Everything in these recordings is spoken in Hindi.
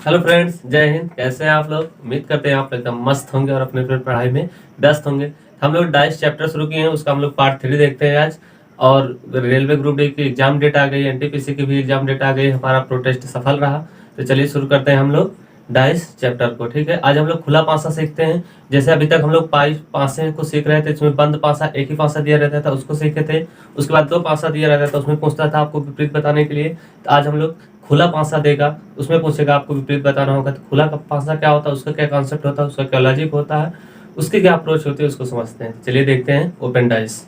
हेलो फ्रेंड्स, जय हिंद। कैसे हैं आप लोग? उम्मीद करते हैं आप एकदम मस्त होंगे और अपने अपने पढ़ाई में व्यस्त होंगे। हम लोग डाइस चैप्टर शुरू किए हैं, उसका हम लोग पार्ट 3 देखते हैं आज। और रेलवे ग्रुप डी की एग्जाम डेट आ गई, एनटीपीसी की भी एग्जाम डेट आ गई। हमारा प्रोटेस्ट सफल रहा। तो चलिए शुरू करते हैं हम लोग डाइस चैप्टर को। ठीक है, आज हम लोग खुला पासा सीखते हैं। जैसे अभी तक हम लोग पासे को सीख रहे थे, इसमें बंद पासा, एक ही पासा दिया रहता था, उसको सीखे थे। उसके बाद 2 पासा दिया रहता था, उसमें पूछता था आपको विपरीत बताने के लिए। तो आज हम लोग खुला पासा देगा, उसमें पूछेगा आपको विपरीत बताना होगा। तो खुला का पासा क्या होता है, उसका क्या कॉन्सेप्ट होता है, उसका क्या लॉजिक होता है, उसकी क्या अप्रोच होती है, उसको समझते हैं। चलिए देखते हैं ओपन डाइस।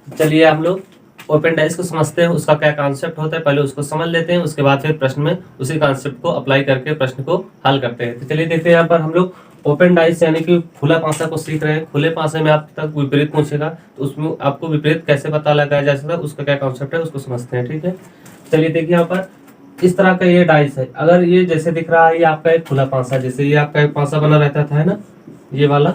चलिए हम लोग ओपन डाइस को समझते हैं, उसका क्या कॉन्सेप्ट होता है, पहले उसको समझ लेते हैं। उसके बाद फिर प्रश्न में उसी कॉन्सेप्ट को अप्लाई करके प्रश्न को हल करते हैं। तो चलिए देखते हैं, यहाँ पर हम लोग ओपन डाइस यानी कि खुला पासा को सीख रहे हैं। खुले पासे में आप तक विपरीत पूछेगा, तो उसमें आपको विपरीत कैसे पता लगाया जा सकता है, उसका क्या कॉन्सेप्ट है, उसको समझते हैं। ठीक है, चलिए देखिए यहाँ पर इस तरह का ये डाइस है। अगर ये जैसे दिख रहा है, ये आपका एक खुला पासा, जैसे ये आपका एक पासा बना रहता था, है ना, ये वाला।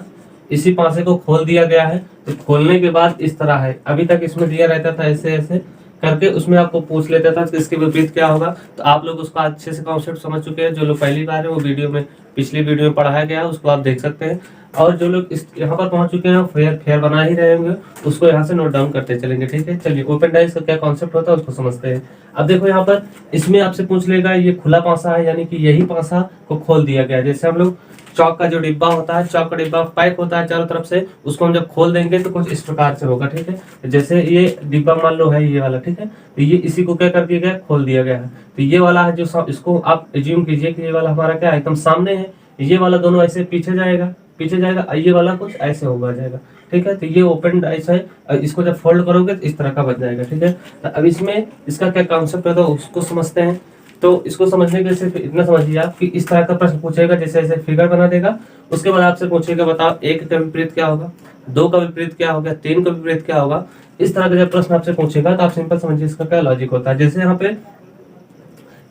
इसी पासे को खोल दिया गया है। तो खोलने के बाद इस तरह है, अभी तक इसमें दिया रहता था ऐसे ऐसे करके, उसमें आपको पूछ लेता था कि इसके विपरीत क्या होगा। तो आप लोग उसका अच्छे से कॉन्सेप्ट समझ चुके हैं। जो लोग पहली बार है वो वीडियो में, पिछली वीडियो में पढ़ाया गया है, उसको आप देख सकते हैं। और जो लोग इस यहाँ पर पहुंच चुके हैं, फेयर फेयर बना ही रहे होंगे, उसको यहाँ से नोट डाउन करते चलेंगे। ठीक है, चलिए ओपन डाइस का क्या कॉन्सेप्ट होता है उसको समझते हैं। अब देखो यहाँ पर इसमें आपसे पूछ लेगा, ये खुला पासा है, यानी कि यही पासा को खोल दिया गया है। जैसे हम लोग चौक का जो डिब्बा होता है, चौक का डिब्बा पैक होता है चारों तरफ से, उसको हम जब खोल देंगे तो कुछ इस प्रकार से होगा। ठीक है, जैसे ये डिब्बा मान लो है ये वाला, ठीक है, तो ये इसी को क्या कर दिया गया, खोल दिया गया है। तो ये वाला है जो इसको आप एज्यूम कीजिए कि ये वाला हमारा क्या है, एकदम सामने है। ये वाला दोनों ऐसे पीछे जाएगा, पीछे जाएगा, ये वाला कुछ ऐसे होगा जाएगा। ठीक है, तो ये ओपन डाइस है। इसको जब फोल्ड करोगे तो इस तरह का बन जाएगा। ठीक है, तो अब इसमें इसका क्या कॉन्सेप्ट है तो उसको समझते हैं। तो इसको समझने के लिए सिर्फ इतना समझिए आप कि इस तरह का प्रश्न पूछेगा, जैसे ऐसे फिगर बना देगा। उसके बाद आपसे पूछेगा बताओ एक का विपरीत क्या होगा, 2 का विपरीत क्या होगा, 3 का विपरीत क्या होगा। इस तरह का जब प्रश्न आपसे पूछेगा तो आप सिंपल समझिए इसका क्या लॉजिक होता है। जैसे यहाँ पे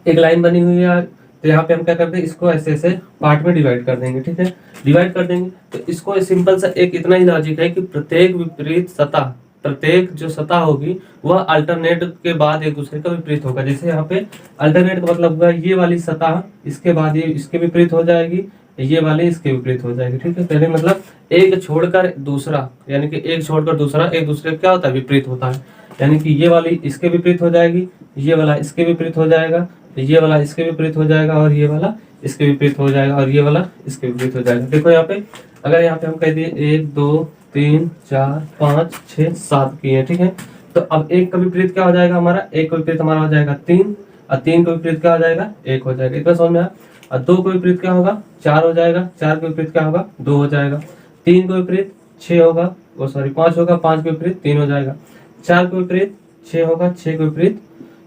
एक लाइन बनी हुई है, तो यहाँ पे हम क्या करते हैं, इसको ऐसे ऐसे पार्ट में डिवाइड कर देंगे। ठीक है, डिवाइड कर देंगे तो इसको सिंपल सा एक इतना ही लॉजिक है कि प्रत्येक विपरीत सतह, प्रत्येक जो सतह होगी वह अल्टरनेट के बाद एक दूसरे का विपरीत होगा। जैसे यहाँ पे अल्टरनेट का मतलब हुआ ये वाली सतह इसके बाद ये इसके विपरीत हो जाएगी, ये वाली इसके विपरीत हो जाएगी। ठीक है, पहले मतलब एक छोड़कर दूसरा, यानी कि एक छोड़कर दूसरा एक दूसरे का क्या होता है, विपरीत होता है। यानी कि ये वाली इसके विपरीत हो जाएगी, ये वाला इसके विपरीत हो जाएगा, ये वाला इसके विपरीत हो जाएगा, और ये वाला इसके विपरीत हो जाएगा, और ये वाला इसके विपरीत हो जाएगा। देखो यहाँ पे अगर यहाँ पे हम कह दिए 1 2 3 4 5 6 7 किए, ठीक है, तो अब एक का विपरीत क्या हो जाएगा हमारा, एक का विपरीत हमारा हो जाएगा 3, और 3 का विपरीत क्या हो जाएगा, 1 हो जाएगा। इतना समझ में आया। और 2 का विपरीत क्या होगा, 4 हो जाएगा, 4 का विपरीत क्या होगा, 2 हो जाएगा। 3 का विपरीत 6 होगा, वो सॉरी 5 होगा, 5 का विपरीत 3 हो जाएगा। 4 का विपरीत 6 होगा, 6 का विपरीत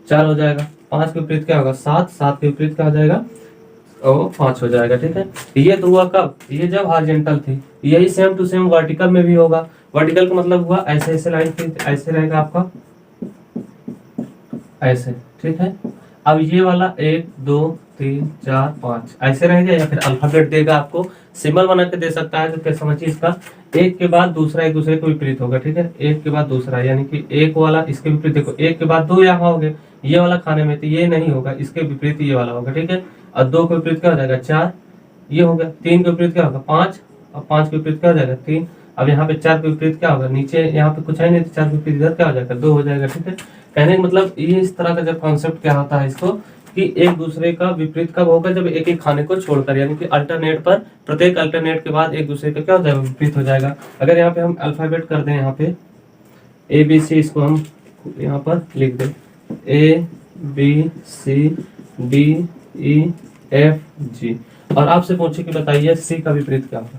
4 हो जाएगा। 5 के विपरीत क्या होगा, 7, 7 के विपरीत क्या हो जाएगा, और 5 हो जाएगा। ठीक है, ये तो हुआ कब, ये जब हॉरिजॉन्टल थी। यही सेम टू सेम वर्टिकल में भी होगा। वर्टिकल का मतलब हुआ ऐसे ऐसे लाइन थी, ऐसे रहेगा आपका ऐसे। ठीक है, अब ये वाला 1 2 3 4 5 ऐसे रहेगा, या फिर अल्फाबेट देगा आपको, सिंबल बना के दे सकता है। तो क्या समझिए इसका, एक के बाद दूसरा एक दूसरे को विपरीत होगा। ठीक है, एक के बाद दूसरा, यानी कि एक वाला इसके विपरीत, देखो एक के बाद 2 यहाँ हो गए, ये वाला खाने में तो ये नहीं होगा, इसके विपरीत ये वाला होगा। ठीक है, और 2 के विपरीत क्या हो जाएगा, 4, ये हो गया। 3 के विपरीत क्या होगा, 5, और 5 के विपरीत क्या हो जाएगा, 3। अब यहाँ पे 4 के विपरीत क्या होगा, नीचे यहाँ पे कुछ है नहीं, तो 4 के विपरीत इधर क्या हो जाएगा, 2 हो जाएगा। ठीक है, कहने का मतलब ये इस तरह का जब कॉन्सेप्ट क्या होता है इसको, कि एक दूसरे का विपरीत कब होगा, जब एक एक खाने को छोड़कर, यानी कि अल्टरनेट पर, प्रत्येक अल्टरनेट के बाद एक दूसरे का क्या हो जाएगा, विपरीत हो जाएगा। अगर यहाँ पे हम अल्फाबेट कर दें, यहाँ पे ABC, इसको हम यहाँ पर लिख दें ABCDEFG, और आपसे पूछे कि बताइए C का विपरीत क्या होगा,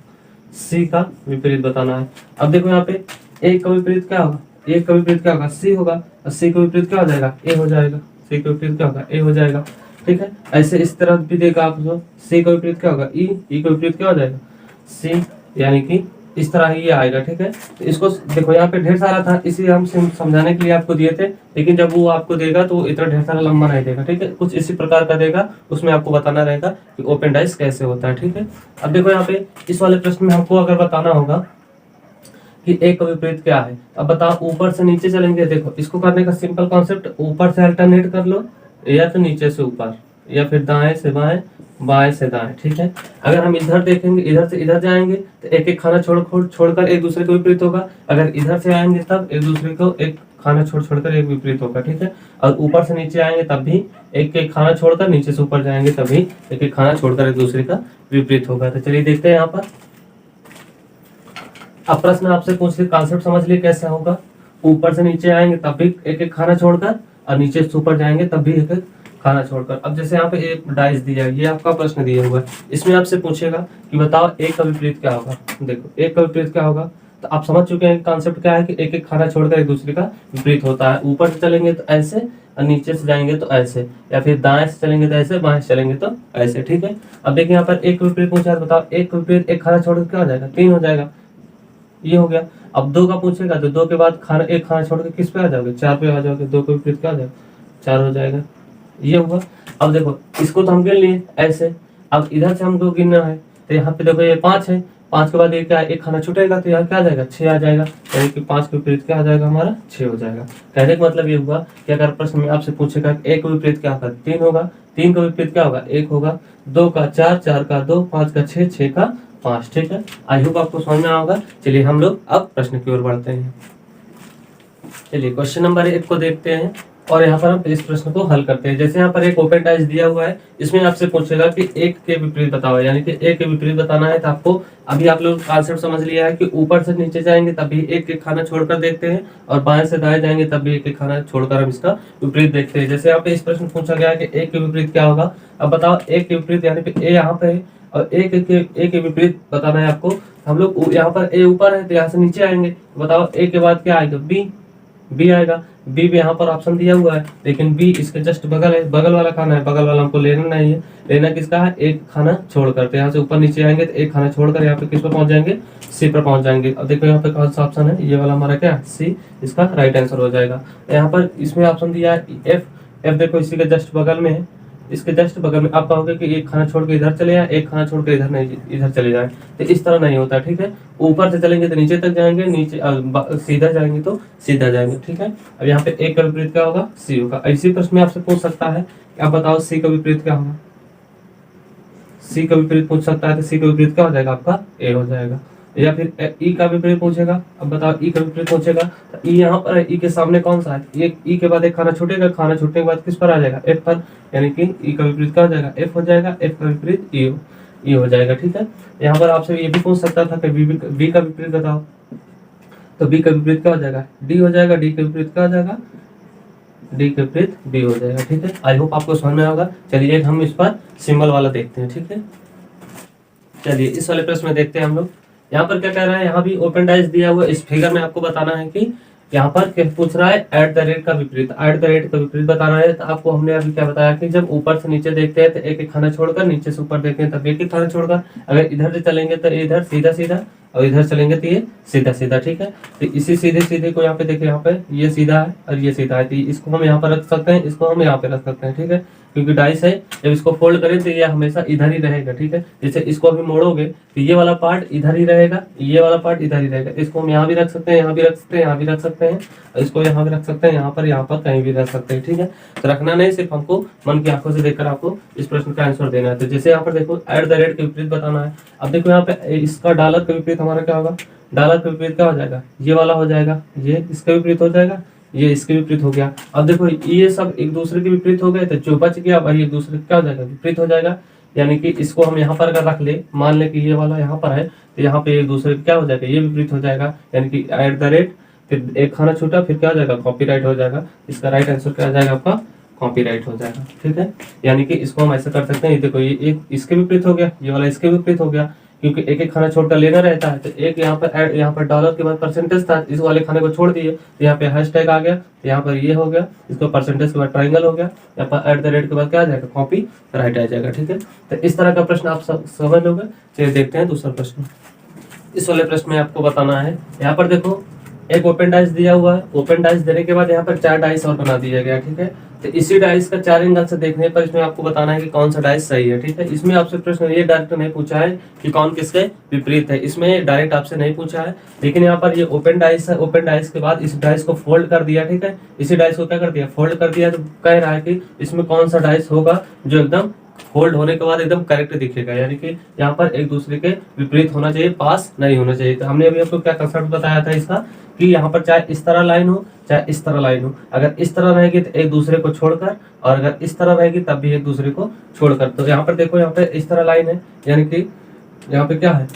C का विपरीत बताना है। अब देखो यहाँ पे A का विपरीत क्या होगा, A का विपरीत क्या होगा, C होगा, और C का विपरीत क्या हो जाएगा, A हो जाएगा। C का विपरीत क्या होगा, A हो जाएगा। ठीक है, ऐसे इस तरह भी देगा आपको, C का विपरीत क्या होगा, E का विपरीत क्या हो जाएगा, C, यानी कि इस तरह ही ये आएगा। ठीक है, तो इसको देखो यहाँ पे ढेर सारा था, इसीलिए हम समझाने के लिए आपको दिए थे, लेकिन जब वो आपको देगा तो वो इतना ढेर सारा लंबा नहीं देगा। ठीक है, कुछ इसी प्रकार का देगा, उसमें आपको बताना रहेगा कि ओपन डाइस कैसे होता है। ठीक है, अब देखो यहाँ पे इस वाले प्रश्न में हमको अगर बताना होगा कि एक का विपरीत क्या है, अब बताओ ऊपर से नीचे चलेंगे। देखो इसको करने का सिंपल कॉन्सेप्ट, ऊपर से अल्टरनेट कर लो, या तो नीचे से ऊपर, या फिर दाएं से बाएं, बाएं से दाएं, ठीक है। अगर हम इधर देखेंगे, इधर से इधर जाएंगे तो एक एक खाना छोड़कर एक दूसरे के विपरीत होगा। अगर इधर से आएंगे तब एक दूसरे को एक खाना छोड़कर एक विपरीत होगा, ठीक है। और ऊपर से नीचे आएंगे तब भी एक एक खाना छोड़कर, नीचे से ऊपर जाएंगे तब भी एक एक खाना छोड़कर एक दूसरे का विपरीत होगा। तो चलिए देखते हैं यहाँ पर। अब प्रश्न आपसे पूछ लिया, कॉन्सेप्ट समझ लिए कैसे होगा। ऊपर से नीचे आएंगे तब भी एक एक खाना छोड़कर, और नीचे से ऊपर जाएंगे तब भी एक एक खाना छोड़कर। अब जैसे यहाँ पे एक डाइस दिया है, ये आपका प्रश्न दिया हुआ है, इसमें आपसे पूछेगा कि बताओ एक का विपरीत क्या होगा। देखो एक का विपरीत क्या होगा, तो आप समझ चुके हैं कॉन्सेप्ट क्या है कि एक एक खाना छोड़कर एक दूसरे का विपरीत होता है। ऊपर से चलेंगे तो ऐसे, और नीचे से जाएंगे तो ऐसे, या फिर दाएं से चलेंगे तो ऐसे, बाएं से चलेंगे तो ऐसे, ठीक है। अब देखिए यहाँ पर एक का विपरीत पूछा है, बताओ एक का विपरीत एक खाना छोड़कर क्या हो जाएगा, 3 हो जाएगा, ये हो गया। अब 2 का पूछेगा तो 2 के बाद खाना एक खाना छोड़ के किस पे आ जाओगे, 4 पे आ जाओगे, 2 के विपरीत क्या आ जाएगा, 4 हो जाएगा, ये हुआ। अब देखो इसको तो हम गिन लिए ऐसे, अब इधर से हमको गिनना है, तो यहाँ पे देखो ये 5 है, 5 के बाद एक क्या है, एक खाना छूटेगा तो यहाँ क्या आ जाएगा, 6 आ जाएगा, यानी कि 5 के विपरीत क्या आ जाएगा हमारा, 6 हो जाएगा। कहने का मतलब ये हुआ कि अगर प्रश्न में आपसे पूछेगा एक का विपरीत क्या होगा, 3 होगा, 3 का विपरीत क्या होगा, 1 होगा, 2 का 4, 4 का 2, 5 का 6, 6 का 5, ठीक है। आई होप आपको समझ में होगा। चलिए हम लोग अब प्रश्न की ओर बढ़ते हैं। चलिए क्वेश्चन नंबर 1 को देखते हैं और यहाँ पर हम इस प्रश्न को हल करते हैं। जैसे यहाँ पर एक ओपन डाइस दिया हुआ है, इसमें आपसे पूछेगा कि एक के विपरीत बताओ, यानी कि एक के विपरीत बताना है। तो आपको अभी आप लोग कॉन्सेप्ट समझ लिया है कि ऊपर से नीचे जाएंगे तब भी एक एक खाना छोड़कर देखते हैं, और बाएं से दाएं जाएंगे तब भी एक एक खाना छोड़कर हम इसका विपरीत देखते हैं। जैसे यहाँ पे इस प्रश्न पूछा गया है कि एक के विपरीत क्या होगा। अब बताओ एक के विपरीत, यानी कि ए यहाँ पे है और ए के विपरीत बताना है आपको। हम लोग यहाँ पर ए ऊपर है तो यहाँ से नीचे आएंगे, बताओ ए के बाद क्या आएगा, बी आएगा। बी भी यहाँ पर ऑप्शन दिया हुआ है, लेकिन बी इसके जस्ट बगल है, बगल वाला खाना है, बगल वाला हमको लेना नहीं है। लेना किसका है, एक खाना छोड़कर। तो यहाँ से ऊपर नीचे आएंगे तो एक खाना छोड़कर यहाँ पे किस पर पहुंच जाएंगे, सी पर पहुंच जाएंगे। अब देखो यहाँ पे कौन सा ऑप्शन है, ये वाला हमारा क्या है, सी, इसका राइट आंसर हो जाएगा। यहाँ पर इसमें ऑप्शन दिया है एफ, एफ देखो इसी के जस्ट बगल में है, इसके जस्ट बगल में। आप कहोगे कि एक खाना छोड़ के इधर चले जाए, एक खाना छोड़ के इधर नहीं, इधर चले जाए, तो इस तरह नहीं होता, ठीक है। ऊपर से चलेंगे तो नीचे तक जाएंगे, नीचे सीधा जाएंगे तो सीधा जाएंगे, ठीक है। अब यहाँ पे एक का विपरीत क्या होगा, सी होगा। इसी प्रश्न में आपसे पूछ सकता है, आप बताओ सी का विपरीत क्या होगा। सी का विपरीत पूछ सकता है, तो सी का विपरीत क्या हो जाएगा आपका, ए हो जाएगा। या फिर ई का विपरीत पूछेगा, अब बताओ ई का विपरीत पूछेगा, तो ई यहाँ पर है, ई के सामने कौन सा है, ये ई के बाद एक खाना छूटेगा, खाना छूटने के बाद किस पर आ जाएगा, एफ पर, यानी कि ई का विपरीत क्या हो जाएगा, एफ हो जाएगा। एफ का विपरीत ई हो जाएगा, ठीक है। यहाँ पर आपसे ये भी पूछ सकता था कि बी का विपरीत बताओ, तो बी का विपरीत क्या हो जाएगा, डी हो जाएगा। डी का विपरीत क्या हो जाएगा, डी के विपरीत बी हो जाएगा, ठीक है। आई होप आपको समझ में होगा। चलिए हम इस पर सिंबल वाला देखते हैं, ठीक है। चलिए इस वाले प्रश्न में देखते हैं हम लोग। यहाँ पर क्या कह रहा है, यहाँ भी ओपन डाइस दिया हुआ है। इस फिगर में आपको बताना है कि यहाँ पर क्या पूछ रहा है, एट द रेट का विपरीत, एट द रेट का विपरीत बताना है। तो आपको हमने अभी क्या बताया कि जब ऊपर से नीचे देखते हैं तो एक एक खाना छोड़कर, नीचे से ऊपर देखते हैं तब एक एक खाना छोड़कर। अगर इधर से चलेंगे तो इधर सीधा सीधा, और इधर चलेंगे तो ये सीधा सीधा, ठीक है। तो इसी सीधे सीधे को यहाँ पे देखिए, यहाँ पे ये सीधा है और ये सीधा है, तो इसको हम यहाँ पर रख सकते हैं, इसको हम यहाँ पे रख सकते हैं, ठीक है। क्योंकि डाइस है, जब इसको फोल्ड करें तो ये हमेशा इधर ही रहेगा, ठीक है। जैसे इसको अभी मोड़ोगे तो ये वाला पार्ट इधर ही रहेगा, ये वाला पार्ट इधर ही रहेगा। इसको हम यहाँ भी रख सकते हैं, यहाँ भी रख सकते हैं, यहाँ भी रख सकते हैं, इसको यहाँ भी रख सकते हैं, यहाँ पर कहीं भी रख सकते हैं, ठीक है। तो रखना नहीं, सिर्फ हमको मन की आंखों से देखकर आपको इस प्रश्न का आंसर देना है। तो जैसे यहाँ पर देखो एट द रेट के विपरीत बताना है। अब देखो यहाँ पे इसका डॉलर का विपरीत हमारा क्या होगा, डॉलर का विपरीत क्या हो जाएगा, ये वाला हो जाएगा, ये इसका विपरीत हो जाएगा, ये इसके विपरीत हो गया। अब देखो ये सब एक दूसरे के विपरीत हो गए, तो जो बच गया वही एक दूसरे का क्या हो जाएगा, विपरीत हो जाएगा। यानी कि इसको हम यहाँ पर अगर रख ले, मान ले कि ये वाला यहाँ पर है, तो यहाँ पे एक दूसरे का क्या हो जाएगा, ये विपरीत हो जाएगा। यानी कि एट द रेट, फिर एक खाना छूटा, फिर क्या हो जाएगा, कॉपीराइट हो जाएगा। इसका राइट आंसर क्या हो जाएगा आपका, कॉपीराइट हो जाएगा, ठीक है। यानी कि इसको हम ऐसा कर सकते हैं, ये देखो ये एक इसके विपरीत हो गया, ये वाला इसके विपरीत हो गया, क्योंकि एक एक खाना छोड़कर लेना रहता है। तो एक यहाँ पर डॉलर के बाद परसेंटेज था, इस वाले खाने को छोड़ दिए तो यहाँ पे हैशटैग आ गया, तो यहाँ पर ये हो गया, इसको परसेंटेज के बाद ट्रायंगल हो गया, यहाँ पर एट द रेट के बाद क्या आ जाएगा, कॉपी राइट आ जाएगा, ठीक है। तो इस तरह का प्रश्न आप समझ लोगे। चलिए देखते हैं दूसरा प्रश्न। इस वाले प्रश्न में आपको बताना है, यहाँ पर देखो एक ओपन डाइस दिया हुआ है, ओपन डाइस देने के बाद यहाँ पर 4 डाइस और बना दिया गया, ठीक है। तो इसी डाइस का 4 एंगल से देखने पर इसमें आपको बताना है कि कौन सा डाइस सही है, ठीक है। इसमें आपसे प्रश्न ये डायरेक्ट नहीं पूछा है कि कौन किसके विपरीत है, इसमें डायरेक्ट आपसे नहीं पूछा है। लेकिन यहाँ पर ये ओपन डाइस है, ओपन डाइस के बाद इस डाइस को फोल्ड कर दिया, ठीक है। इसी डाइस को क्या कर दिया, फोल्ड कर दिया। तो कह रहा है कि इसमें कौन सा डाइस होगा जो एकदम फोल्ड होने के बाद एकदम करेक्ट दिखेगा, यानी कि यहाँ पर एक दूसरे के विपरीत होना चाहिए, पास नहीं होना चाहिए। तो हमने अभी आपको क्या कंसेप्ट बताया था इसका, कि यहाँ पर चाहे इस तरह लाइन हो चाहे इस तरह लाइन हो, अगर इस तरह रहेगी तो एक दूसरे को छोड़कर, और अगर इस तरह रहेगी तब भी एक दूसरे को छोड़कर। तो यहाँ पर देखो, यहाँ पे इस तरह लाइन है, यानी कि यहाँ पे क्या है,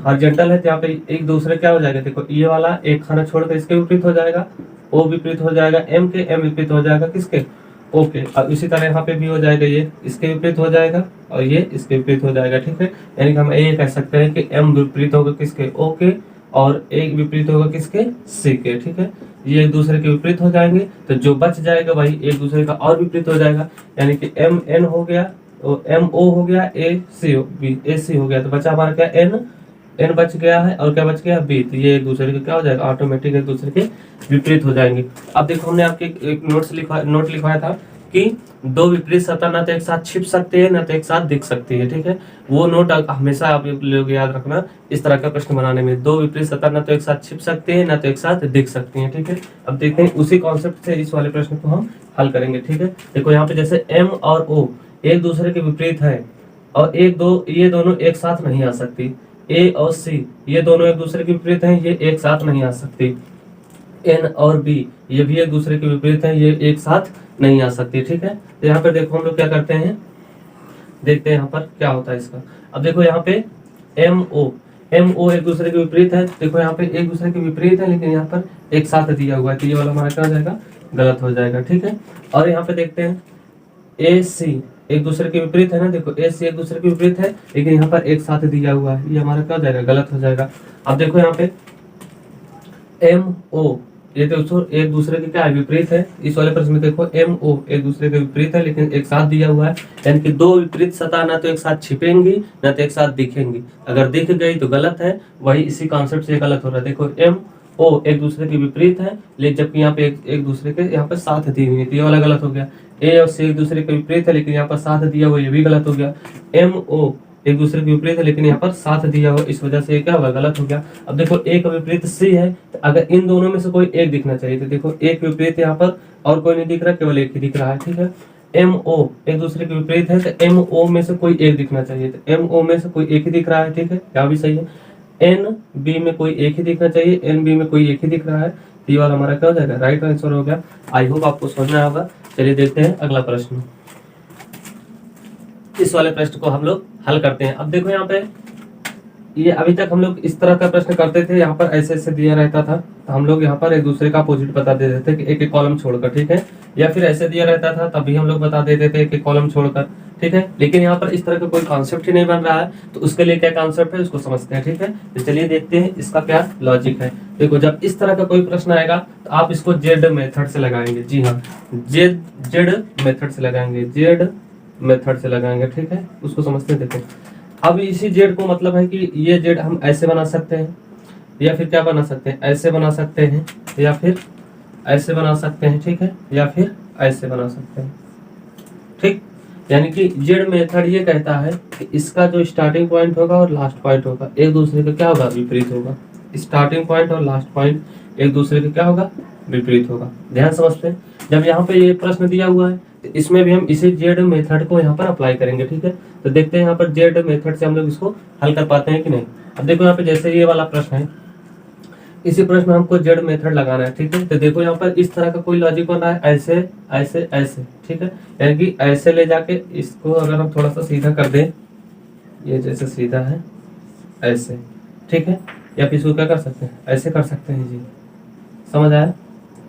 हॉरिजॉन्टल है। तो यहाँ पे एक दूसरे क्या हो जाएगा, देखो ये वाला एक खाना छोड़कर इसके विपरीत हो जाएगा, ओ विपरीत हो जाएगा एम के, एम विपरीत हो जाएगा किसके, ओके। अब इसी तरह यहाँ पे भी हो जाएगा, ये इसके विपरीत हो जाएगा और ये इसके विपरीत हो जाएगा, ठीक है। यानी कि हम ये कह सकते हैं कि एम विपरीत होगा किसके, ओ के, और एक विपरीत होगा किसके, सी के, ठीक है। ये एक दूसरे के विपरीत हो जाएंगे, तो जो बच जाएगा भाई एक दूसरे का और विपरीत हो जाएगा, यानी कि एम एन हो गया, एम ओ हो गया, ए सी हो गया। तो बचा हमारा क्या, एन एन बच गया है, और क्या बच गया, बी। तो ये एक दूसरे के क्या हो जाएगा, ऑटोमेटिक एक दूसरे के विपरीत हो जाएंगे। अब देखो, हमने आपके एक नोट लिखवाया था कि दो विपरीत सतह ना तो एक साथ छिप सकते हैं ना तो एक साथ दिख सकती है, ठीक है। वो नोट हमेशा आप लोग याद रखना इस तरह का प्रश्न बनाने में, दो विपरीत सतह ना तो एक साथ छिप सकते हैं ना तो एक साथ दिख सकती हैं, ठीक है। अब देखते हैं उसी कॉन्सेप्ट से इस वाले प्रश्न को हम हल करेंगे, ठीक है। देखो यहाँ पे जैसे एम और ओ एक दूसरे के विपरीत है, और ये दोनों एक साथ नहीं आ सकती। ए और सी ये दोनों एक दूसरे के विपरीत हैं, ये एक साथ नहीं आ सकती। एन और बी ये भी एक दूसरे के विपरीत हैं, ये एक साथ नहीं आ सकती, ठीक है। तो यहाँ पे देखो हम लोग क्या करते हैं, देखते हैं यहाँ पर क्या होता है इसका। अब देखो यहाँ पे एम ओ एक दूसरे के विपरीत है, देखो यहाँ पे एक दूसरे के विपरीत है, लेकिन यहाँ पर एक साथ दिया हुआ है, तो ये वाला हमारा क्या हो जाएगा, गलत हो जाएगा, ठीक है। और यहाँ पे देखते हैं ए सी एक दूसरे के विपरीत है ना, देखो ए सी एक दूसरे के विपरीत है, लेकिन यहाँ पर एक साथ दिया हुआ है, ये हमारा क्या हो जाएगा, गलत हो जाएगा। अब देखो यहाँ पे एम ओ ये दोस्तों एक दूसरे के क्या है, विपरीत है। इस वाले प्रश्न में देखो एम ओ एक दूसरे के विपरीत है, लेकिन एक साथ दिया हुआ है, यानी कि दो विपरीत सतह ना तो एक साथ छिपेंगी ना तो एक साथ दिखेंगी। अगर दिख गई तो गलत है, वही इसी कॉन्सेप्ट से गलत हो रहा है। देखो एम ओ एक दूसरे के विपरीत है, लेकिन जबकि यहाँ पे एक दूसरे के यहाँ पे साथ दी हुई है, तो ये वाला गलत हो गया। ए और सी एक दूसरे के विपरीत है, लेकिन यहाँ पर साथ दिया हुआ, ये भी गलत हो गया। एम ओ एक दूसरे के विपरीत है, लेकिन यहाँ पर साथ दिया हुआ, इस वजह से ये क्या होगा, गलत हो गया। अब देखो एक विपरीत सी है, तो अगर इन दोनों में से कोई एक दिखना चाहिए, तो देखो एक विपरीत यहाँ पर और कोई नहीं दिख रहा, केवल एक ही दिख रहा है, ठीक है। एम ओ एक दूसरे के विपरीत है, तो एम ओ में से कोई एक दिखना चाहिए, तो एम ओ में से कोई एक ही दिख रहा है, ठीक है, यहाँ भी सही है। एन बी में कोई एक ही दिखना चाहिए, एन बी में कोई एक ही दिख रहा है, तो ये वाला हमारा क्या हो जाएगा, राइट आंसर हो गया। आई होप आपको समझना होगा। चलिए देखते हैं अगला प्रश्न। इस वाले प्रश्न को हम लोग हल करते हैं। अब देखो यहाँ पे ये अभी तक हम लोग इस तरह का प्रश्न करते थे, यहाँ पर ऐसे ऐसे दिया रहता था, तो हम लोग यहाँ पर एक दूसरे का अपोजिट बता देते थे कि एक एक कॉलम छोड़कर, ठीक है। या फिर ऐसे दिया रहता था तभी हम लोग बता देते थे एक एक कॉलम छोड़कर, ठीक है। लेकिन यहाँ पर इस तरह का कोई कॉन्सेप्ट ही नहीं बन रहा है, तो उसके लिए क्या कॉन्सेप्ट है उसको समझते हैं, ठीक है। तो चलिए देखते हैं इसका क्या लॉजिक है। देखो जब इस तरह का कोई प्रश्न आएगा तो आप इसको जेड मेथड से लगाएंगे, जी हाँ, जेड मेथड से लगाएंगे, जेड मेथड से लगाएंगे, ठीक है। उसको समझते हैं। देखो अब इसी जेड को मतलब है कि ये जेड हम ऐसे बना सकते हैं, या फिर क्या बना सकते हैं, ऐसे बना सकते हैं, या फिर ऐसे बना सकते हैं, ठीक है, या फिर ऐसे बना सकते हैं, ठीक। यानी कि जेड मेथड ये कहता है कि इसका जो स्टार्टिंग पॉइंट होगा और लास्ट पॉइंट होगा एक दूसरे का क्या होगा, विपरीत होगा। स्टार्टिंग पॉइंट और लास्ट पॉइंट एक दूसरे का क्या होगा, विपरीत होगा। ध्यान समझते हैं। जब यहाँ पे ये प्रश्न दिया हुआ है तो इसमें भी हम इसी जेड मेथड को यहाँ पर अप्लाई करेंगे, ठीक है। तो देखते हैं यहाँ पर जेड मेथड से हम लोग इसको हल कर पाते हैं कि नहीं। अब देखो यहाँ पे जैसे ये वाला प्रश्न है, इसी प्रश्न में हमको जेड मेथड लगाना है, ठीक है। तो देखो यहाँ पर इस तरह का कोई लॉजिक बन रहा है, ऐसे ऐसे ऐसे, ठीक है। यानी कि ऐसे ले जाके इसको अगर हम थोड़ा सा सीधा कर दें, ये जैसे सीधा है ऐसे, ठीक है। या फिर इसको क्या कर सकते हैं, ऐसे कर सकते हैं, जी समझ आया,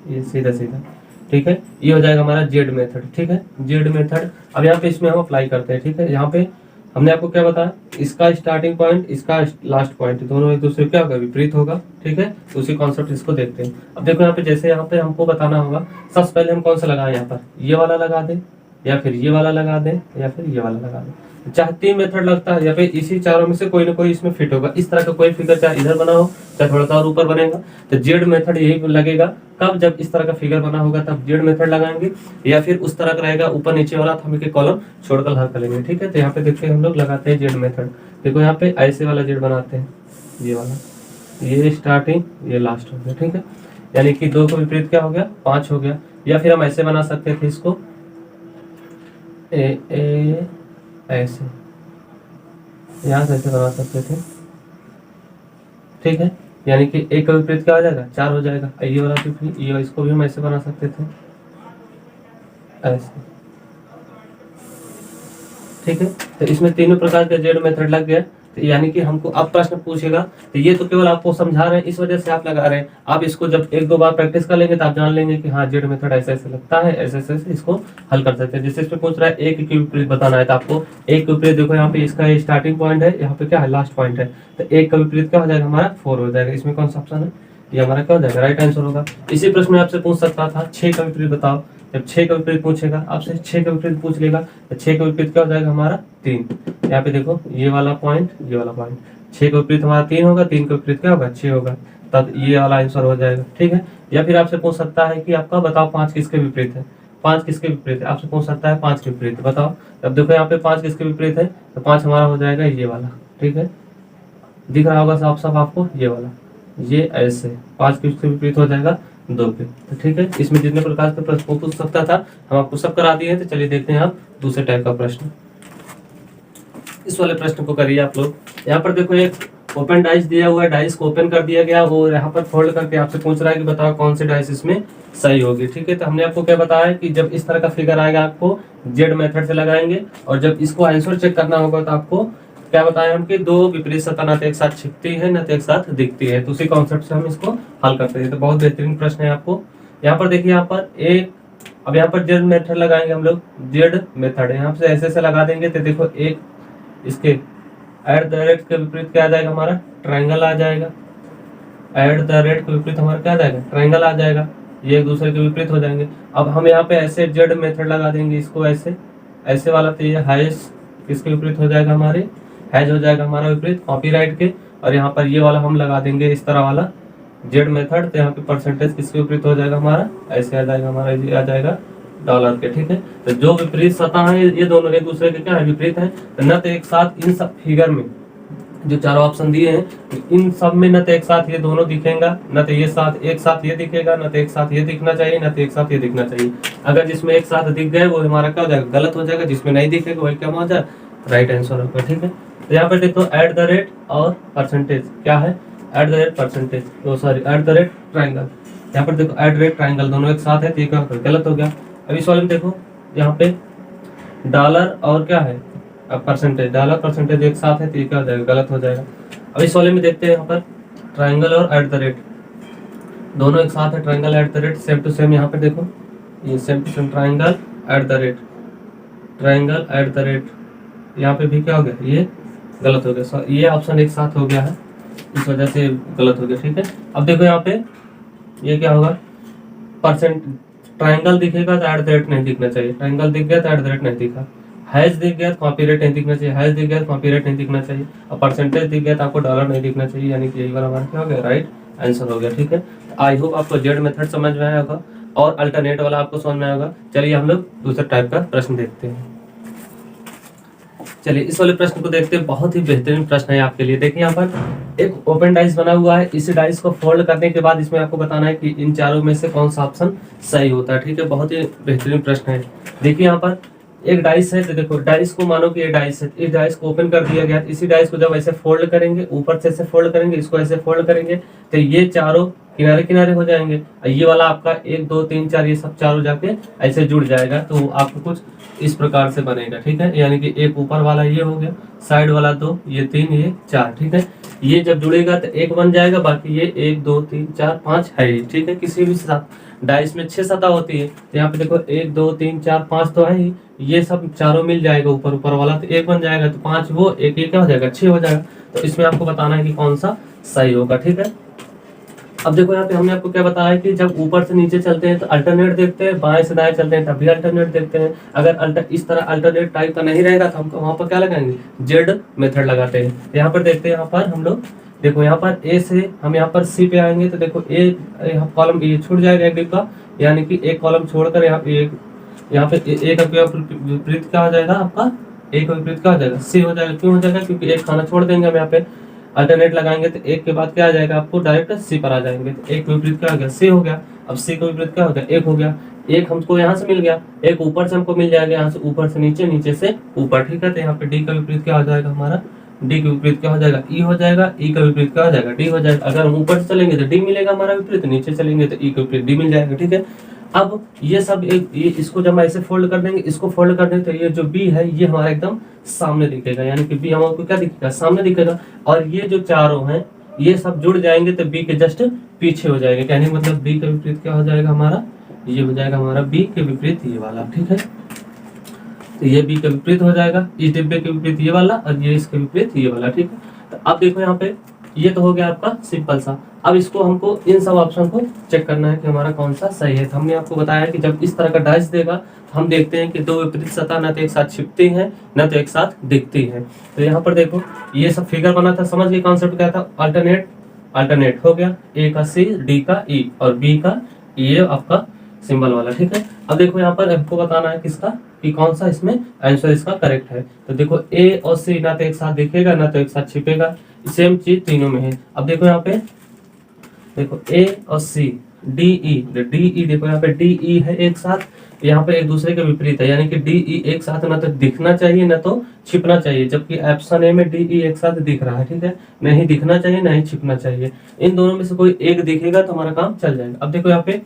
ये सीधा सीधा, ठीक है। ये हो जाएगा हमारा जेड मेथड, ठीक है, जेड मेथड। अब यहाँ पे इसमें हम अप्लाई करते हैं, ठीक है। यहाँ पे हमने आपको क्या बताया, इसका स्टार्टिंग पॉइंट इसका लास्ट पॉइंट दोनों एक दूसरे क्या होगा, विपरीत होगा, ठीक है। तो उसी कॉन्सेप्ट इसको देखते हैं। अब देखो यहाँ पे जैसे यहाँ पे हमको बताना होगा, सबसे पहले हम कौन सा लगाएं, यहाँ पर ये वाला लगा दें, या फिर ये वाला लगा दें, या फिर ये वाला लगा दें। चाहे 3 मेथड लगता है, या फिर इसी चारों में से कोई ना कोई इसमें फिट होगा। इस तरह का कोई फिगर चाहे इधर बना हो, चाहे थोड़ा सा और ऊपर बनेगा, तो जेड मेथड यही लगेगा। कब? जब इस तरह का फिगर बना होगा तब जेड मेथड लगाएंगे, या फिर उस तरह का रहेगा ऊपर नीचे वाला, तो हम एक कॉलम छोड़कर हल करेंगे। ठीक है, तो यहाँ पे देखते हैं हम लोग लगाते हैं जेड मेथड। देखो यहाँ पे ऐसे वाला जेड बनाते हैं, ये वाला, ये स्टार्टिंग, ये लास्ट हो गया। ठीक है, यानी कि 2 का विपरीत क्या हो गया? 5 हो गया। या फिर हम ऐसे बना सकते थे इसको, ऐसे, यहाँ से ऐसे बना सकते थे। ठीक है, यानी कि 1 का विपरीत क्या हो जाएगा? 4 हो जाएगा। ये वाला विपरीत, ये इसको भी हम ऐसे बना सकते थे, ऐसे। ठीक है, तो इसमें तीनों प्रकार के जेड मेथड लग गया। तो यानी कि हमको अब प्रश्न पूछेगा, तो ये तो केवल आपको समझा रहे हैं, इस वजह से आप लगा रहे हैं। आप इसको जब 1-2 बार प्रैक्टिस कर लेंगे तो आप जान लेंगे कि हाँ जेड मेथड ऐसे ऐसे लगता है, ऐसे ऐसे इसको हल कर सकते हैं। जैसे इसमें पूछ रहा है 1 के विपरीत बताना है, तो आपको 1 के विपरीत, देखो यहाँ पे इसका स्टार्टिंग पॉइंट है, यहाँ पे क्या है? लास्ट पॉइंट है। तो 1 का विपरीत क्या हो जाएगा? हमारा 4 हो जाएगा। इसमें कौन सा ऑप्शन है? ये हमारा क्या हो जाएगा? राइट आंसर होगा। इसी प्रश्न में आपसे पूछ सकता था 6 का विपरीत बताओ। जब 6 का विपरीत पूछेगा आपसे, 6 का विपरीत पूछ लेगा, तो 6 का विपरीत क्या हो जाएगा? हमारा 3। यहाँ पे देखो ये वाला पॉइंट, ये वाला पॉइंट, 6 का विपरीत हमारा 3 होगा, 3 का विपरीत क्या होगा? 6 होगा, तब ये वाला आंसर हो जाएगा। ठीक है, या फिर आपसे पूछ सकता है कि आपका बताओ 5 किसके विपरीत है? 5 किसके विपरीत है? आपसे पूछ सकता है 5 के विपरीत बताओ। अब देखो यहाँ पे 5 किसके विपरीत है, तो 5 हमारा हो जाएगा ये वाला। ठीक है, दिख रहा होगा साफ साफ आपको, ये वाला, ये ऐसे 5 किसके विपरीत हो जाएगा? 2 के। तो ठीक है, इसमें जितने प्रकार के प्रश्न पूछ सकता था हम आपको सब करा दिए हैं। तो चलिए देखते हैं आप दूसरे टाइप का प्रश्न। इस वाले प्रश्न को करिए आप लोग। यहाँ पर देखो एक ओपन डाइस दिया हुआ है, डाइस को ओपन कर दिया गया और यहाँ पर फोल्ड करके आपसे पूछ रहा है कि बताओ कौन सी डाइस इसमें सही होगी। ठीक है, तो हमने आपको क्या बताया कि जब इस तरह का फिगर आएगा आपको जेड मेथड से लगाएंगे, और जब इसको आंसर चेक करना होगा तो आपको क्या बताया हम कि 2 विपरीत सतह न तो एक साथ छिपती है न तो एक साथ दिखती है। तो उसी कॉन्सेप्ट से हम इसको हल करते हैं। तो बहुत बेहतरीन प्रश्न है आपको। यहाँ पर देखिए, यहाँ पर एक, अब यहाँ पर जेड मेथड लगाएंगे हम लोग, जेड मेथड यहाँ से ऐसे ऐसे लगा देंगे। तो देखो एक इसके एट द रेट के विपरीत क्या आ जाएगा? हमारा ट्राइंगल आ जाएगा। एट द रेट के विपरीत हमारा क्या आ जाएगा? ट्राइंगल आ जाएगा। ये एक दूसरे के विपरीत हो जाएंगे। अब हम यहाँ पे ऐसे जेड मेथड लगा देंगे, इसको ऐसे, ऐसे वाला, तो ये हाइस किसके विपरीत हो जाएगा? हमारे हैज हो जाएगा हमारा विपरीत कॉपीराइट के। और यहाँ पर ये वाला हम लगा देंगे इस तरह वाला जेड मेथड, तो यहाँ पे परसेंटेज किसके विपरीत हो जाएगा? हमारा ऐसे आ जाएगा, हमारा ये आ जाएगा डॉलर के। ठीक है, तो जो विपरीत सतह है ये दोनों एक दूसरे के क्या है? विपरीत है। तो न तो एक साथ इन सब फिगर में जो चारों ऑप्शन दिए हैं इन सब में न तो एक साथ ये दोनों दिखेगा, न तो ये साथ एक साथ ये दिखेगा, न तो एक साथ ये दिखना चाहिए, न तो एक साथ ये दिखना चाहिए। अगर जिसमें एक साथ दिख गए वो हमारा क्या हो जाएगा? गलत हो जाएगा। जिसमें नहीं दिखेगा वही क्या हो जाएगा? राइट आंसर होगा। ठीक है, तो यहाँ पर देखो एट द रेट और परसेंटेज क्या है? Eight the rate percentage, sorry eight the rate triangle. यहाँ पर देखो एट द रेट ट्राइंगल दोनों एक साथ है, तो ये क्या गलत हो गया। अब इस वाले में देखो यहाँ पे डॉलर और क्या है? अब परसेंटेज, डॉलर परसेंटेज एक साथ है, तो ये क्या हो जाएगा? गलत हो जाएगा। अब इस वाले में देखते हैं यहाँ पर ट्राइंगल और एट द रेट दोनों एक साथ है, triangle at the rate same to same. यहाँ पे देखो ये same to same triangle at the rate, triangle at the rate, यहाँ पे भी क्या हो गया? ये गलत हो गया। ये ऑप्शन एक साथ हो गया है, इस वजह से गलत हो गया। ठीक है, अब देखो यहाँ पे ये क्या होगा? परसेंट, ट्राइंगल दिखेगा तो एट द रेट नहीं दिखना चाहिए, ट्राइंगल दिख गया तो एट द रेट नहीं दिखा, हैज दिख गया तो कॉपीराइट नहीं दिखना चाहिए, हैज दिख गया तो कॉपीराइट नहीं दिखना चाहिए, और परसेंटेज दिख गया तो आपको डॉलर नहीं दिखना चाहिए। यानी कि यही वाला हमारा क्या हो गया? राइट आंसर हो गया। ठीक है, आई होप आपको जेड मेथड समझ में आया होगा और अल्टरनेट वाला आपको समझ में आया होगा। चलिए हम लोग दूसरे टाइप का प्रश्न देखते हैं। चलिए इस वाले प्रश्न को देखते हैं, बहुत ही बेहतरीन प्रश्न है आपके लिए। देखिए यहाँ पर एक ओपन डाइस बना हुआ है, इस डाइस को फोल्ड करने के बाद इसमें आपको बताना है कि इन चारों में से कौन सा ऑप्शन सही होता है। ठीक है, बहुत ही बेहतरीन प्रश्न है। देखिए यहाँ पर एक डाइस है, तो देखो डाइस को मानो कि ये डाइस है, इस डाइस को ओपन कर दिया गया। इसी डाइस को जब ऐसे फोल्ड करेंगे, ऊपर से ऐसे फोल्ड करेंगे, इसको ऐसे फोल्ड करेंगे, तो ये चारों किनारे किनारे हो जाएंगे। ये वाला आपका 1 2 3 4 ये सब चारों जाके ऐसे जुड़ जाएगा, तो आपको कुछ इस प्रकार से बनेगा। ठीक है, यानी कि एक ऊपर वाला ये हो गया, साइड वाला 2, ये 3, ये 4। ठीक है, ये जब जुड़ेगा तो एक बन जाएगा, बाकी ये 1 2 3 4 5 है ही। ठीक है, किसी भी साथ डाइस में 6 सतह होती है, तो यहाँ पे देखो 1 2 3 4 5 तो है ही, ये सब चारों मिल जाएगा ऊपर ऊपर वाला, तो एक बन जाएगा, तो 5 वो एक क्या हो जाएगा? 6 हो जाएगा। तो इसमें आपको बताना है कि कौन सा सही होगा। ठीक है, अब देखो यहाँ पे हमने आपको क्या बताया कि जब ऊपर से नीचे चलते हैं तो अल्टरनेट देखते हैं, बाएं से दाएं चलते हैं तब भी अल्टरनेट देखते हैं। अगर इस तरह अल्टरनेट टाइप का नहीं रहेगा तो हम वहाँ पर क्या लगाएंगे, जेड मेथड लगाते हैं। यहाँ पर देखते हैं, यहाँ पर हम लोग देखो यहाँ पर ए से हम यहाँ पर सी पे आएंगे तो देखो यहाँ कॉलम ये छूट जाएगा एक डिब्बा, यानी कि एक कॉलम छोड़कर यहाँ पे ए का विपरीत क्या हो जाएगा आपका, ए का विपरीत क्या हो जाएगा, सी हो जाएगा। क्यों हो जाएगा, क्योंकि एक खाना छोड़ देंगे हम यहाँ पे, अल्टरनेट लगाएंगे तो एक के बाद क्या आ जाएगा आपको, डायरेक्ट सी पर आ जाएंगे। तो एक विपरीत क्या हो गया, सी हो गया। अब सी का विपरीत क्या हो गया, एक हो गया। एक हमको यहाँ से मिल गया, एक ऊपर से हमको मिल जाएगा, यहाँ से ऊपर से नीचे, नीचे से ऊपर, ठीक है। तो यहाँ पे डी का विपरीत क्या हो जाएगा हमारा, डी का विपरीत क्या हो जाएगा, ई हो जाएगा। ई का विपरीत क्या हो जाएगा, डी हो जाएगा। अगर हम ऊपर से चलेंगे तो डी मिलेगा हमारा विपरीत, नीचे चलेंगे तो ई का विपरीत डी मिल जाएगा, ठीक है। अब ये सब ये इसको जब हम ऐसे फोल्ड कर देंगे, इसको फोल्ड कर देंगे तो ये जो बी है ये हमारा एकदम सामने दिखेगा, यानी कि बी हमको क्या दिखेगा, सामने दिखेगा। और ये जो चारों हैं ये सब जुड़ जाएंगे तो बी के जस्ट पीछे हो जाएंगे, कहने का मतलब बी का विपरीत क्या हो जाएगा हमारा, ये हो जाएगा हमारा बी के विपरीत ये वाला, ठीक है। तो ये बी के विपरीत हो जाएगा, इस डिब्बे के विपरीत ये वाला, और ये इसके विपरीत ये वाला, ठीक है। तो अब देखो यहाँ पे ये तो हो गया आपका सिंपल सा। अब इसको हमको इन सब ऑप्शन को चेक करना है कि हमारा कौन सा सही है। तो हमने आपको बताया कि जब इस तरह का डाइस देगा तो हम देखते हैं कि दो विपरीत सतह न तो एक साथ छिपती हैं न तो एक साथ दिखती हैं। तो यहाँ पर देखो ये सब फिगर बना था, समझ गए कॉन्सेप्ट क्या था, अल्टरनेट अल्टरनेट हो गया, ए का सी, डी का ई और बी का ये आपका सिंबल वाला, ठीक है। अब देखो यहाँ पर आपको बताना है किसका, कि कौन सा इसमें आंसर इसका करेक्ट है। तो देखो ए और सी ना तो एक साथ दिखेगा ना तो एक साथ छिपेगा, सेम चीज तीनों में है। अब देखो यहाँ पे देखो ए और सी, डी ई, देखो यहाँ पे डी ई है एक साथ, यहाँ पे एक दूसरे के विपरीत है, यानी कि डी ई एक साथ ना तो दिखना चाहिए ना तो छिपना चाहिए, जबकि ऑप्शन ए में डी ई एक साथ दिख रहा है, ठीक है। नहीं दिखना चाहिए नहीं छिपना चाहिए, इन दोनों में से कोई एक दिखेगा तो हमारा काम चल जाएगा। अब देखो यहाँ पे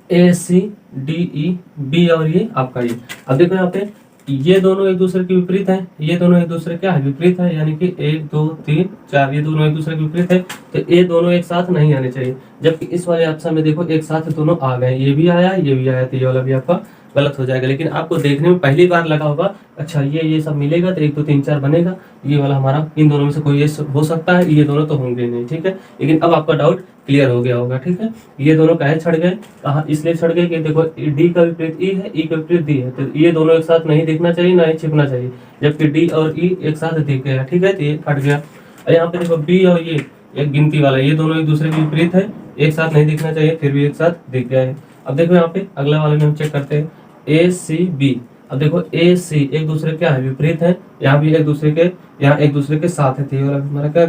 ए सी डी ई बी और ये आपका ये। अब देखो यहाँ पे ये दोनों एक दूसरे के विपरीत हैं, ये दोनों एक दूसरे क्या है, विपरीत है, यानी कि 1 2 3 4 ये दोनों एक दूसरे के विपरीत है। तो ये दोनों एक साथ नहीं आने चाहिए, जबकि इस वाले ऑप्शन में देखो एक साथ दोनों आ गए, ये भी आया ये भी आया, तो ये वाला भी आपका गलत हो जाएगा। लेकिन आपको देखने में पहली बार लगा होगा अच्छा ये सब मिलेगा तो 1 2 3 4 बनेगा, ये वाला हमारा इन दोनों में से कोई ये हो सकता है, ये दोनों तो होंगे नहीं, ठीक है। लेकिन अब आपका डाउट क्लियर हो गया होगा, ठीक है। ये दोनों काहे छड़ गए, कहा इसलिए छड़ गए कि देखो डी का विपरीत ई है, ई का विपरीत डी है, तो ये दोनों एक साथ नहीं दिखना चाहिए ना ही छिपना चाहिए, जबकि डी और ई एक साथ दिख गया, ठीक है। तो ये फट गया। और यहाँ पे देखो बी और ये एक गिनती वाला, ये दोनों एक दूसरे के विपरीत है, एक साथ नहीं दिखना चाहिए, फिर भी एक साथ दिख गया है। अब देखो यहाँ पे अगला वाले में हम चेक करते हैं ए सी बी। अब देखो ए सी एक दूसरे क्या है, विपरीत है, यहाँ भी एक दूसरे के, यहाँ एक दूसरे के साथ है, तो ये वाला हमारा क्या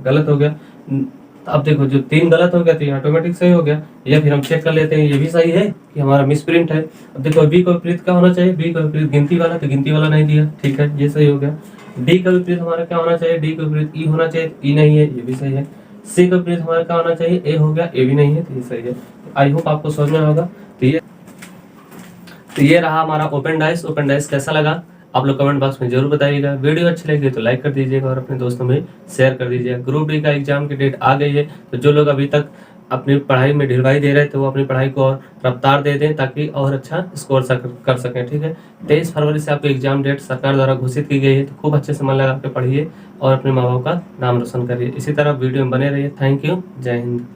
गलत हो गया। अब देखो जो 3 गलत हो गया तो ये ऑटोमेटिक सही हो गया, या फिर हम चेक कर लेते हैं ये भी सही है कि हमारा मिसप्रिंट है। अब देखो बी का विपरीत क्या होना चाहिए, बी का विपरीत गिनती वाला, तो गिनती वाला नहीं दिया, ठीक है, ये सही हो गया। डी का विपरीत हमारा क्या होना चाहिए, डी का विपरीत ई होना चाहिए, ई नहीं है, ये भी सही है। सी का विपरीत हमारा क्या होना चाहिए, ए हो गया, ए भी नहीं है, तो ये सही है। आई होप आपको समझ में होगा। तो ये रहा हमारा ओपन डाइस। ओपन डाइस कैसा लगा आप लोग कमेंट बॉक्स में जरूर बताइएगा। वीडियो अच्छी लगी तो लाइक कर दीजिएगा और अपने दोस्तों में शेयर कर दीजिएगा। ग्रुप डी का एग्जाम की डेट आ गई है, तो जो लोग अभी तक अपनी पढ़ाई में ढिलवाई दे रहे थे वो अपनी पढ़ाई को और रफ्तार दे दें ताकि और अच्छा स्कोर कर सकें, ठीक है। 23 फरवरी से आपकी एग्जाम डेट सरकार द्वारा घोषित की गई है, तो खूब अच्छे से मन लगा के पढ़िए और अपने माँ बाप का नाम रोशन करिए। इसी तरह वीडियो में बने रहिए। थैंक यू, जय हिंद।